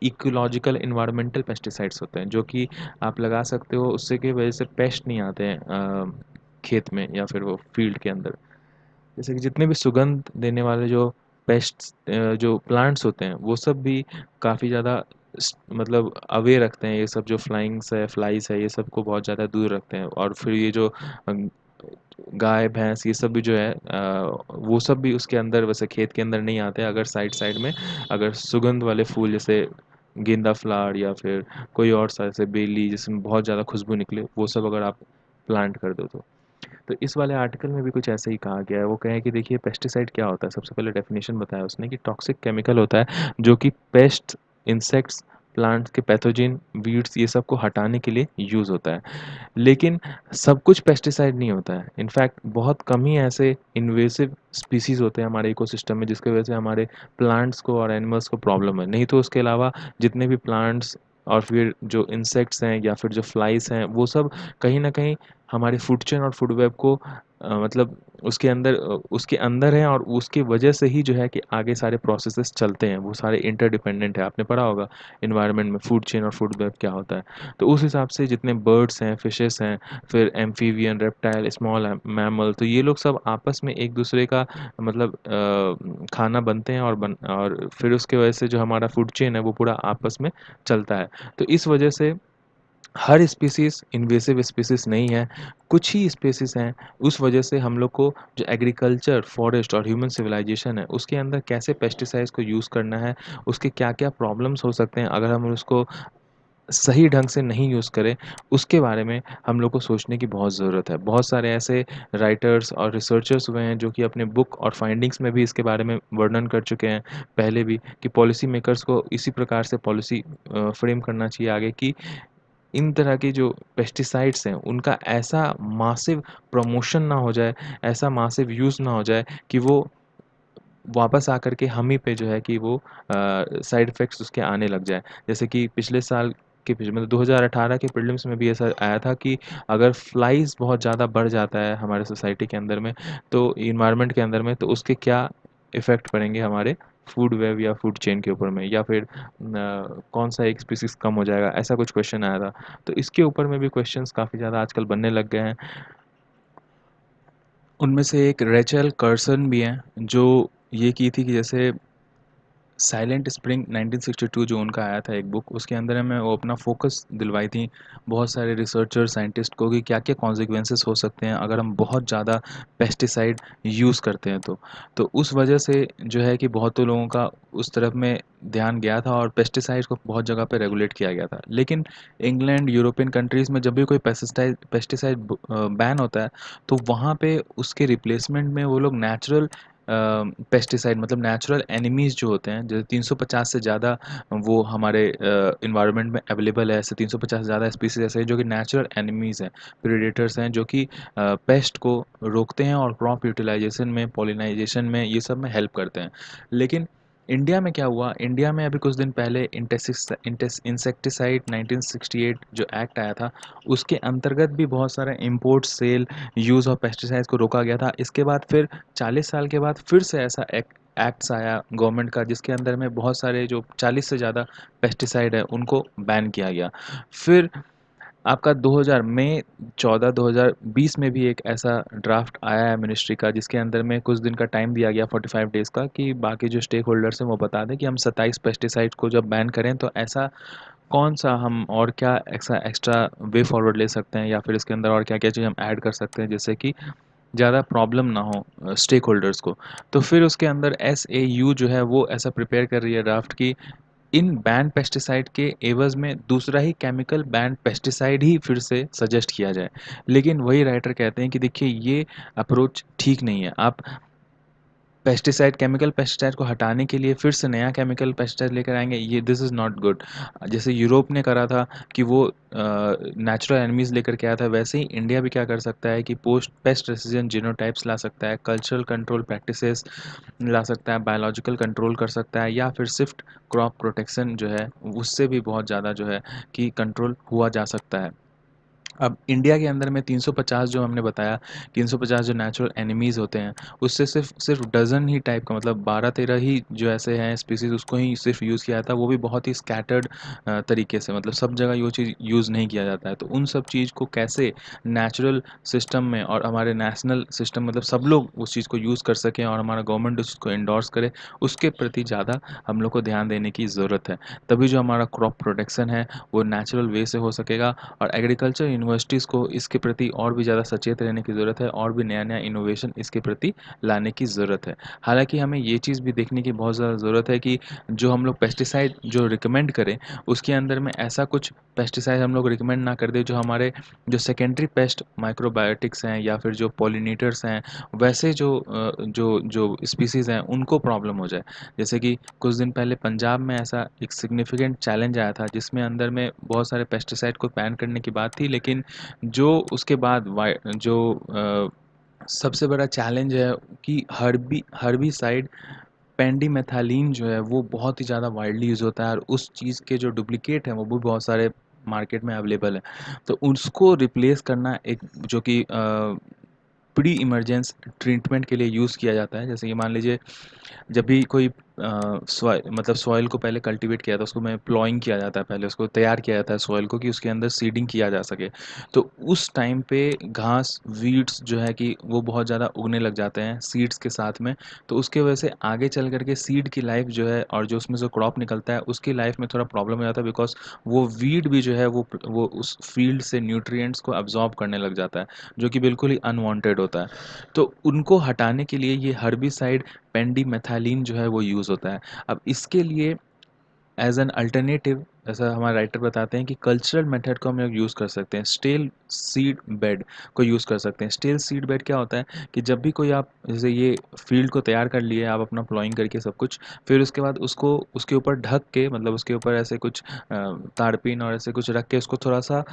इकोलॉजिकल इन्वायरमेंटल पेस्टिसाइड्स होते हैं जो कि आप लगा सकते हो, उससे की वजह से पेस्ट नहीं आते हैं खेत में या फिर वो फील्ड के अंदर। जैसे कि जितने भी सुगंध देने वाले जो पेस्ट्स जो प्लांट्स होते हैं वो सब भी काफ़ी ज़्यादा मतलब अवे रखते हैं, ये सब जो फ्लाइंग्स है फ्लाइज है ये सब को बहुत ज़्यादा दूर रखते हैं। और फिर ये जो गाय भैंस ये सब भी जो है वो सब भी उसके अंदर वैसे खेत के अंदर नहीं आते हैं, अगर साइड साइड में अगर सुगंध वाले फूल जैसे गेंदा फ्लावर या फिर कोई और सा जैसे बेली जिसमें बहुत ज़्यादा खुशबू निकले वो सब अगर आप प्लांट कर दो तो इस वाले आर्टिकल में भी कुछ ऐसा ही कहा गया है। वो कहें कि देखिए पेस्टिसाइड क्या होता है। सबसे पहले डेफिनेशन बताया उसने कि टॉक्सिक केमिकल होता है जो कि पेस्ट, इंसेक्ट्स, प्लांट्स के पैथोजन, वीड्स ये सब को हटाने के लिए यूज़ होता है। लेकिन सब कुछ पेस्टिसाइड नहीं होता है। इनफैक्ट बहुत कम ही ऐसे इन्वेसिव स्पीसीज़ होते हैं हमारे इकोसिस्टम में जिसकी वजह से हमारे प्लांट्स को और एनिमल्स को प्रॉब्लम है। नहीं तो उसके अलावा जितने भी प्लांट्स और फिर जो इंसेक्ट्स हैं या फिर जो फ्लाइज़ हैं वो सब कहीं न कहीं हमारे फूड चेन और फूड वेब को मतलब उसके अंदर है और उसकी वजह से ही जो है कि आगे सारे प्रोसेसेस चलते हैं। वो सारे इंटरडिपेंडेंट है। आपने पढ़ा होगा एनवायरनमेंट में फूड चेन और फूड वेब क्या होता है। तो उस हिसाब से जितने बर्ड्स हैं, फिशेस हैं, फिर एम्फीबियन, रेप्टाइल, स्मॉल मैमल, तो ये लोग सब आपस में एक दूसरे का मतलब खाना बनते हैं और फिर उसके वजह से जो हमारा फूड चेन है वो पूरा आपस में चलता है। तो इस वजह से हर स्पीसीज़ इन्वेसिव स्पीसीज़ नहीं है, कुछ ही स्पीसीज़ हैं। उस वजह से हम लोग को जो एग्रीकल्चर, फॉरेस्ट और ह्यूमन सिविलाइजेशन है, उसके अंदर कैसे पेस्टिसाइड्स को यूज़ करना है, उसके क्या-क्या प्रॉब्लम्स हो सकते हैं अगर हम उसको सही ढंग से नहीं यूज़ करें, उसके बारे में हम लोग को सोचने की बहुत ज़रूरत है। बहुत सारे ऐसे राइटर्स और रिसर्चर्स हुए हैं जो कि अपने बुक और फाइंडिंग्स में भी इसके बारे में वर्णन कर चुके हैं पहले भी कि पॉलिसी मेकर्स को इसी प्रकार से पॉलिसी फ्रेम करना चाहिए आगे कि इन तरह के जो पेस्टिसाइड्स हैं, उनका ऐसा मासिव प्रमोशन ना हो जाए, ऐसा मासिव यूज़ ना हो जाए कि वो वापस आकर के हम ही पे जो है कि वो साइड इफ़ेक्ट्स उसके आने लग जाएँ। जैसे कि पिछले साल के मतलब 2018 के प्रीलिम्स में भी ऐसा आया था कि अगर फ्लाइज़ बहुत ज़्यादा बढ़ जाता है हमारे सोसाइटी के अंदर में, तो एनवायरनमेंट के अंदर में, तो उसके क्या इफ़ेक्ट पड़ेंगे हमारे फूड वेब या फूड चेन के ऊपर में, या फिर कौन-सा एक स्पीशीज़ कम हो जाएगा, ऐसा कुछ क्वेश्चन आया था। तो इसके ऊपर में भी क्वेश्चंस काफ़ी ज़्यादा आजकल बनने लग गए हैं। उनमें से एक रेचल कर्सन भी हैं, जो ये की थी कि जैसे साइलेंट स्प्रिंग 1962 जो उनका आया था एक बुक, उसके अंदर में वो अपना फ़ोकस दिलवाई थी बहुत सारे रिसर्चर साइंटिस्ट को कि क्या-क्या कॉन्सिक्वेंसेस हो सकते हैं अगर हम बहुत ज़्यादा पेस्टिसाइड यूज़ करते हैं तो। तो उस वजह से जो है कि बहुतों लोगों का उस तरफ में ध्यान गया था और पेस्टिसाइड्स को बहुत जगह पे रेगुलेट किया गया था। लेकिन इंग्लैंड, यूरोपियन कंट्रीज़ में जब भी कोई पेस्टिसाइड बैन होता है, तो वहाँ पे उसके रिप्लेसमेंट में वो लोग नेचुरल पेस्टिसाइड मतलब नेचुरल एनिमीज़ जो होते हैं, जैसे 350 से ज़्यादा वो हमारे एनवायरनमेंट में अवेलेबल है। ऐसे 350 से ज़्यादा स्पीशीज़ ऐसे हैं जो कि नेचुरल एनिमीज़ हैं, प्रेडेटर्स हैं जो कि पेस्ट को रोकते हैं और क्रॉप यूटिलाइजेशन में, पॉलिनाइजेशन में, ये सब में हेल्प करते हैं। लेकिन इंडिया में क्या हुआ, इंडिया में अभी कुछ दिन पहले इंसेक्टिसाइड 1968 जो एक्ट आया था, उसके अंतर्गत भी बहुत सारा import, sale, use of pesticides को रोका गया था। इसके बाद फिर 40 साल के बाद फिर से ऐसा एक्ट्स आया गवर्नमेंट का जिसके अंदर में बहुत सारे जो 40 से ज़्यादा पेस्टिसाइड है उनको बैन किया गया। फिर आपका 2000 मई 14 2020 में भी एक ऐसा ड्राफ्ट आया है मिनिस्ट्री का, जिसके अंदर में कुछ दिन का टाइम दिया गया 45 डेज़ का, कि बाकी जो स्टेक होल्डर्स हैं वो बता दें कि हम 27 पेस्टिसाइड्स को जब बैन करें तो ऐसा कौन सा हम और क्या एक्स्ट्रा वे फॉरवर्ड ले सकते हैं, या फिर इसके अंदर और क्या क्या चीज़ हम ऐड कर सकते हैं जिससे कि ज़्यादा प्रॉब्लम ना हो स्टेक होल्डर्स को। तो फिर उसके अंदर एसएयू जो है वो ऐसा प्रिपेयर कर रही है ड्राफ्ट की, इन बैन पेस्टिसाइड के एवज़ में दूसरा ही केमिकल बैन पेस्टिसाइड ही फिर से सजेस्ट किया जाए। लेकिन वही राइटर कहते हैं कि देखिए ये अप्रोच ठीक नहीं है। आप पेस्टिसाइड केमिकल पेस्टिसाइड को हटाने के लिए फिर से नया केमिकल पेस्टिसाइड लेकर आएँगे, ये दिस इज़ नॉट गुड। जैसे यूरोप ने करा था कि वो नेचुरल एनिमीज़ लेकर के आया था, वैसे ही इंडिया भी क्या कर सकता है कि पोस्ट पेस्ट रेसिस्टेंट जीनोटाइप्स ला सकता है, कल्चरल कंट्रोल प्रैक्टिसेस ला सकता है, बायोलॉजिकल कंट्रोल कर सकता है, या फिर सिर्फ क्रॉप प्रोटेक्शन जो है उससे भी बहुत ज़्यादा जो है कि कंट्रोल हुआ जा सकता है। अब इंडिया के अंदर में 350 जो हमने बताया, 350 जो नेचुरल एनिमीज़ होते हैं, उससे सिर्फ़ सिर्फ़ डज़न ही टाइप का, मतलब 12-13 ही जो ऐसे हैं स्पीशीज़, उसको ही सिर्फ़ यूज़ किया जाता है, वो भी बहुत ही स्कैटर्ड तरीके से, मतलब सब जगह ये चीज़ यूज़ नहीं किया जाता है। तो उन सब चीज़ को कैसे नेचुरल सिस्टम में और हमारे नेशनल सिस्टम, मतलब सब लोग उस चीज़ को यूज़ कर सकें और हमारा गवर्नमेंट उस चीज़ को एंडोर्स करे, उसके प्रति ज़्यादा हम लोग को ध्यान देने की ज़रूरत है। तभी जो हमारा क्रॉप प्रोटेक्शन है, वो नेचुरल वे से हो सकेगा, और एग्रीकल्चर यूनिवर्सिटीज़ को इसके प्रति और भी ज़्यादा सचेत रहने की ज़रूरत है, और भी नया-नया इनोवेशन इसके प्रति लाने की ज़रूरत है। हालाँकि हमें ये चीज़ भी देखने की बहुत ज़्यादा ज़रूरत है कि जो हम लोग पेस्टिसाइड जो रिकमेंड करें, उसके अंदर में ऐसा कुछ पेस्टिसाइड हम लोग रिकमेंड ना कर दें जो हमारे जो सेकेंडरी पेस्ट माइक्रोबायोटिक्स हैं या फिर जो पॉलिनेटर्स हैं, वैसे जो स्पीशीज़ हैं उनको प्रॉब्लम हो जाए। जैसे कि कुछ दिन पहले पंजाब में ऐसा एक सिग्निफिकेंट चैलेंज आया था, जिसमें अंदर में बहुत सारे पेस्टिसाइड को बैन करने की बात थी, लेकिन जो उसके बाद सबसे बड़ा चैलेंज है कि हर्बिसाइड पेंडिमेथालिन जो है वो बहुत ही ज़्यादा वाइडली यूज़ होता है, और उस चीज़ के जो डुप्लीकेट हैं वो भी बहुत सारे मार्केट में अवेलेबल हैं। तो उसको रिप्लेस करना एक जो कि प्री इमरजेंस ट्रीटमेंट के लिए यूज़ किया जाता है। जैसे कि मान लीजिए जब भी कोई मतलब सॉइल को पहले कल्टीवेट किया जाता है, उसको में प्लॉइंग किया जाता है, पहले उसको तैयार किया जाता है सॉइल को, कि उसके अंदर सीडिंग किया जा सके। तो उस टाइम पे घास, वीड्स जो है कि वो बहुत ज़्यादा उगने लग जाते हैं सीड्स के साथ में। तो उसकी वजह से आगे चल कर के सीड की लाइफ़ जो है और जो उसमें से क्रॉप निकलता है, उसकी लाइफ़ में थोड़ा प्रॉब्लम हो जाता है, बिकॉज़ वो वीड भी जो है वो उस फ़ील्ड से न्यूट्रिएंट्स को अब्ज़ॉर्ब करने लग जाता है, जो कि बिल्कुल ही अनवांटेड होता है। तो उनको हटाने के लिए ये हर्बिसाइड पेंडिमेथालिन जो है वो यूज़ होता है। अब इसके लिए एज़ एन अल्टरनेटिव, ऐसा हमारे राइटर बताते हैं कि कल्चरल मेथड को हम लोग यूज़ कर सकते हैं। स्टेल सीड बेड को यूज़ कर सकते हैं। स्टेल सीड बेड क्या होता है कि जब भी कोई आप जैसे ये फील्ड को तैयार कर लिए आप अपना प्लॉइंग करके सब कुछ, फिर उसके बाद उसको उसके ऊपर ढक के, मतलब उसके ऊपर ऐसे कुछ तारपीन और ऐसे कुछ रख के उसको थोड़ा-सा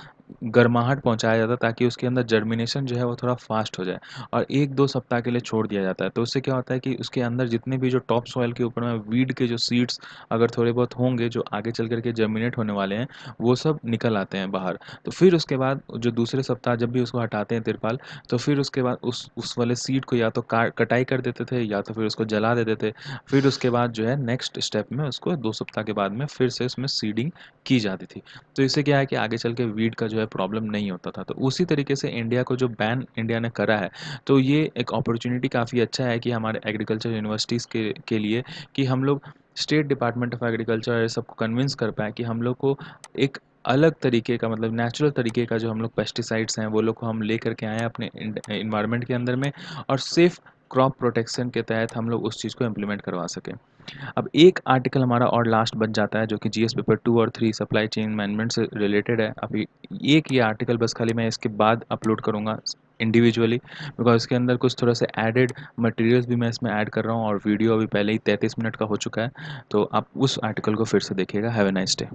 गर्माहट पहुँचाया जाता है, ताकि उसके अंदर जर्मिनेशन जो है वो थोड़ा फ़ास्ट हो जाए, और 1-2 सप्ताह के लिए छोड़ दिया जाता है। तो उससे क्या होता है कि उसके अंदर जितने भी जो टॉप सॉइल के ऊपर में वीड के जो सीड्स अगर थोड़े बहुत होंगे जो आगे चल कर के जर्मिनेट होने वाले हैं, वो सब निकल आते हैं बाहर। तो फिर उसके बाद जो दूसरे सप्ताह जब भी उसको हटाते हैं तिरपाल, तो फिर उसके बाद उस वाले सीड को या तो का कटाई कर देते थे, या तो फिर उसको जला देते थे। फिर उसके बाद जो है नेक्स्ट स्टेप में उसको 2 सप्ताह के बाद में फिर से उसमें सीडिंग की जाती थी। तो इससे क्या है कि आगे चल के वीड का जो है प्रॉब्लम नहीं होता था। तो उसी तरीके से इंडिया को जो बैन इंडिया ने करा है, तो ये एक अपॉर्च्युनिटी काफ़ी अच्छा है कि हमारे एग्रीकल्चर यूनिवर्सिटीज़ के लिए, कि हम लोग स्टेट डिपार्टमेंट ऑफ एग्रीकल्चर ये सबको कन्विंस कर पाएँ कि हम लोग को एक अलग तरीके का, मतलब नेचुरल तरीके का जो हम लोग पेस्टिसाइड्स हैं वो लोग को हम लेकर के आएँ अपने एनवायरनमेंट के अंदर में, और सिर्फ क्रॉप प्रोटेक्शन के तहत हम लोग उस चीज़ को इम्प्लीमेंट करवा सकें। अब एक आर्टिकल हमारा और लास्ट बच जाता है, जो कि जीएस पेपर 2 और 3 सप्लाई चेन मैनेजमेंट से रिलेटेड है। अभी एक ये आर्टिकल बस खाली मैं इसके बाद अपलोड करूँगा इंडिविजुअली, बिकॉज़ इसके अंदर कुछ थोड़ा सा एडेड मटेरियल्स भी मैं इसमें ऐड कर रहा हूँ, और वीडियो अभी पहले ही 33 मिनट का हो चुका है। तो आप उस आर्टिकल को फिर से देखिएगा। Have a nice day.